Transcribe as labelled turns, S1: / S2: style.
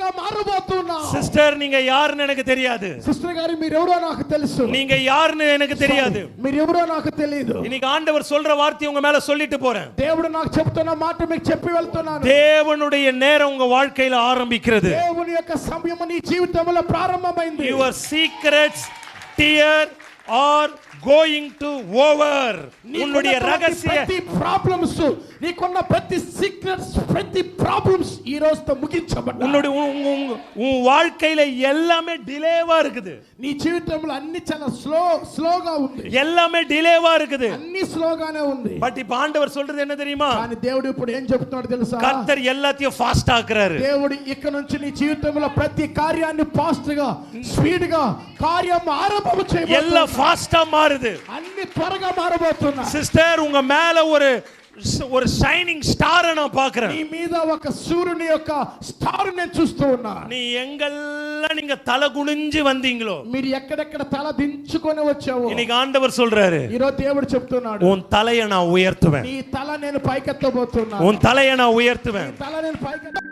S1: త్వరగా మారబోతున్నా.
S2: సిస్టర్ நீங்க யாருன்னு எனக்கு தெரியாது.
S1: సిస్టర్ గారు మీరు ఎవరో నాకు తెలుసు.
S2: நீங்க யாருன்னு எனக்கு தெரியாது.
S1: మీరు ఎవరో నాకు తెలియదు.
S2: இன்னைக்கு ஆண்டவர் சொல்ற வார்த்தை உங்க மேல சொல்லிட்டு போறேன்.
S1: దేవుడు నాకు చెప్తున్న మాట మీకు చెప్పి వెళ్తున్నాను.
S2: தேவனுடைய நேரம் உங்க வாழ்க்கையில ஆரம்பிக்கிறது.
S1: దేవుని యొక్క సమయం నీ జీవితంలో ప్రారంభమైంది.
S2: Your secrets tear are going to over. உன்னுடைய ரகசிய
S1: ప్రతి ప్రాబ్లమ్స్ నీకున్న ప్రతి సీక్రెట్స్ ప్రతి ప్రాబ్లమ్స్ ఈ రోజుతో ముగించబడ్డాయి.
S2: உன்னுடைய உன் வாழ்க்கையில எல்லாமே டிலேவா இருக்குது.
S1: నీ జీవితంలో అన్ని చాలా స్లోగా ఉంది.
S2: எல்லாமே டிலேவா இருக்குது.
S1: అన్ని స్లోగానే ఉంది.
S2: பட் இப்ப ஆண்டவர் சொல்றது என்ன தெரியுமா?
S1: కానీ దేవుడు ఇప్పుడు ఏం చెప్తున్నాడు తెలుసా?
S2: கர்த்தர் எல்லாத்தையும் ஃபாஸ்ட் ஆக்குறாரு.
S1: దేవుడు ఇక నుంచి నీ జీవితంలో ప్రతి కార్యాన్ని ఫాస్ట్ గా స్పీడ్ గా కార్యం ఆరంభం చేయబోతున్నాడు.
S2: எல்லாம் ஃபாஸ்டா மாறுது.
S1: అన్ని త్వరగా మారబోతున్నా.
S2: சிஸ்டர் உங்க மேல ஒரு ஷைனிங் ஸ்டாரை நான் பார்க்கிறேன்.
S1: నీ మీద ఒక సూర్యుని యొక్క స్టార్ నేను చూస్తూ ఉన్నా.
S2: நீ எங்கெல்லாம் நீங்க தலை குனிஞ்சு வந்தீங்களோ,
S1: మీరు ఎక్కడెక్కడ తల దించుకొని వచ్చావో,
S2: இன்னைக்கு ஆண்டவர் சொல்றாரு,
S1: ఈరోజు దేవుడు చెప్తున్నాడు,
S2: உன் தலையை நான் உயர்த்துவேன்.
S1: నీ తల నేను పైకెత్తబోతున్నా.
S2: உன் தலையை நான் உயர்த்துவேன்.
S1: నీ తల నేను పైకెత్త